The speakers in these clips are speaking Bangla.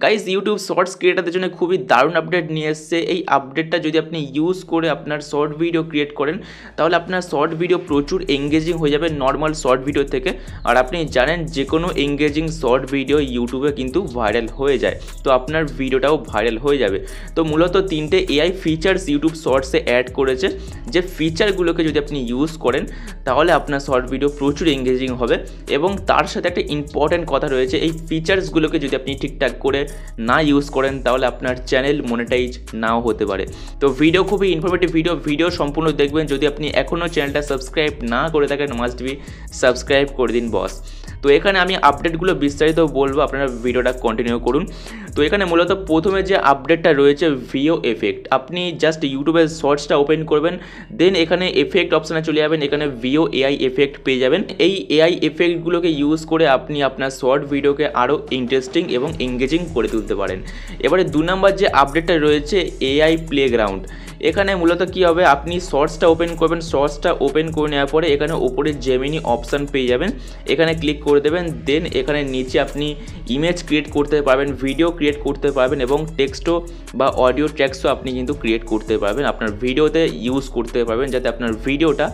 গাইজ ইউটিউব শর্টস ক্রিয়েটারদের জন্য খুবই দারুণ আপডেট নিয়ে এসছে। এই আপডেটটা যদি আপনি ইউজ করে আপনার শর্ট ভিডিও ক্রিয়েট করেন তাহলে আপনার শর্ট ভিডিও প্রচুর এঙ্গেজিং হয়ে যাবে নর্মাল শর্ট ভিডিও থেকে। আর আপনি জানেন যে কোনো এঙ্গেজিং শর্ট ভিডিও ইউটিউবে কিন্তু ভাইরাল হয়ে যায়, তো আপনার ভিডিওটাও ভাইরাল হয়ে যাবে। তো মূলত তিনটে এআই ফিচার্স ইউটিউব শর্টসে অ্যাড করেছে, যে ফিচারগুলোকে যদি আপনি ইউজ করেন তাহলে আপনার শর্ট ভিডিও প্রচুর এঙ্গেজিং হবে। এবং তার সাথে একটা ইম্পর্ট্যান্ট কথা রয়েছে, এই ফিচার্সগুলোকে যদি আপনি ঠিকঠাক করে না ইউজ করেন তাহলে আপনার চ্যানেল মনিটাইজ নাও হতে পারে। তো ভিডিও খুবই ইনফরমেটিভ ভিডিও সম্পূর্ণ দেখবেন। যদি আপনি এখনও চ্যানেলটা সাবস্ক্রাইব না করে থাকেন মাস্ট বি সাবস্ক্রাইব করে দিন বস। তো এখানে আমি আপডেটগুলো বিস্তারিত বলবো, আপনারা ভিডিওটা কন্টিনিউ করুন। তো এখানে মূলত প্রথমে যে আপডেটটা রয়েছে ভিও এফেক্ট, আপনি জাস্ট ইউটিউবের শর্টসটা ওপেন করবেন, দেন এখানে এফেক্ট অপশানে চলে যাবেন, এখানে ভিও এআই এফেক্ট পেয়ে যাবেন। এই এআই এফেক্টগুলোকে ইউজ করে আপনি আপনার শর্ট ভিডিওকে আরও ইন্টারেস্টিং এবং এঙ্গেজিং করে তুলতে পারেন। এবারে 2 নম্বর যে আপডেটটা রয়েছে এআই প্লেগ্রাউন্ড, এখানে মূলত কী হবে, আপনি শর্টসটা ওপেন করবেন, শর্টসটা ওপেন করে নেওয়ার পরে এখানে ওপরে জেমিনি অপশান পেয়ে যাবেন, এখানে ক্লিক করে দেবেন। দেন এখানে নিচে আপনি ইমেজ ক্রিয়েট করতে পারবেন, ভিডিও ক্রিয়েট করতে পারবেন এবং টেক্সটও বা অডিও ট্র্যাক্সও আপনি কিন্তু ক্রিয়েট করতে পারবেন, আপনার ভিডিওতে ইউজ করতে পারবেন, যাতে আপনার ভিডিওটা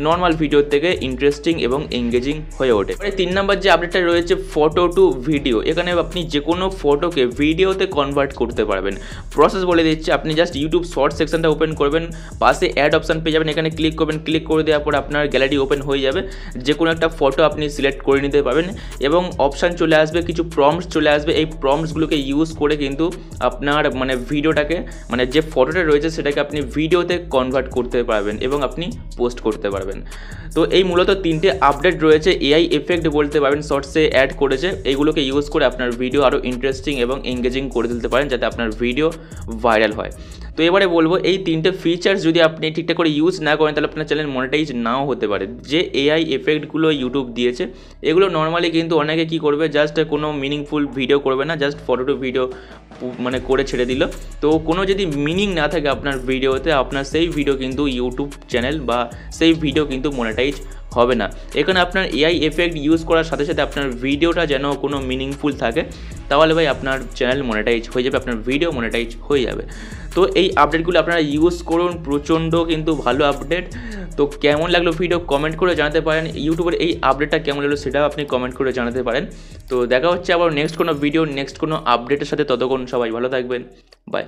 নর্মাল ভিডিওর থেকে ইন্টারেস্টিং এবং এঙ্গেজিং হয়ে ওঠে। এবারে 3 নম্বর যে আপডেটটা রয়েছে ফটো টু ভিডিও, এখানে আপনি যে কোনো ফটোকে ভিডিওতে কনভার্ট করতে পারবেন। প্রসেস বলে দিচ্ছি, আপনি জাস্ট ইউটিউব শর্ট সেকশনটা ওপেন করবেন, পাশে অ্যাড অপশান পেয়ে যাবেন, এখানে ক্লিক করবেন, ক্লিক করে দেওয়ার পর আপনার গ্যালারি ওপেন হয়ে যাবে, যে কোনো একটা ফটো আপনি সিলেক্ট করে নিতে পারবেন এবং অপশান চলে আসবে, কিছু প্রম্পটস চলে আসবে। এই প্রম্পটসগুলোকে ইউজ করে কিন্তু আপনার ভিডিওটাকে যে ফটোটা রয়েছে সেটাকে আপনি ভিডিওতে কনভার্ট করতে পারবেন এবং আপনি পোস্ট করতে পারবেন। তো এই মূলত 3টে আপডেট রয়েছে, এআই এফেক্ট বলতে পারবেন শর্টসে অ্যাড করেছে। এইগুলোকে ইউজ করে আপনার ভিডিও আরও ইন্টারেস্টিং এবং এঙ্গেজিং করে তুলতে পারেন, যাতে আপনার ভিডিও ভাইরাল হয়। তো এবারে বলবো, এই 3টে ফিচার্স যদি আপনি ঠিকঠাক করে ইউজ না করেন তাহলে আপনার চ্যানেল মনিটাইজ নাও হতে পারে। যে এআই এফেক্টগুলো ইউটিউব দিয়েছে এগুলো নর্মালি কিন্তু অনেকে কী করবে, জাস্ট কোনো মিনিংফুল ভিডিও করবে না, জাস্ট ফটো টু ভিডিও করে ছেড়ে দিল। তো কোনো যদি মিনিং না থাকে আপনার ভিডিওতে, আপনার সেই ভিডিও কিন্তু ইউটিউব চ্যানেল বা সেই ভিডিও কিন্তু মনিটাইজ হবে না। এখানে আপনার এআই এফেক্ট ইউজ করার সাথে সাথে আপনার ভিডিওটা যেন কোনো মিনিংফুল থাকে, তাহলে ভাই আপনার চ্যানেল মনিটাইজ হয়ে যাবে, আপনার ভিডিও মনিটাইজ হয়ে যাবে। তো এই আপডেটগুলো আপনারা ইউজ করুন, প্রচণ্ড কিন্তু ভালো আপডেট। তো কেমন লাগলো ভিডিও কমেন্ট করে জানাতে পারেন, ইউটিউবের এই আপডেটটা কেমন লাগলো সেটাও আপনি কমেন্ট করে জানাতে পারেন। তো দেখা হচ্ছে আবার নেক্সট কোনো ভিডিও নেক্সট কোনো আপডেটের সাথে, ততক্ষণ সবাই ভালো থাকবেন, বাই।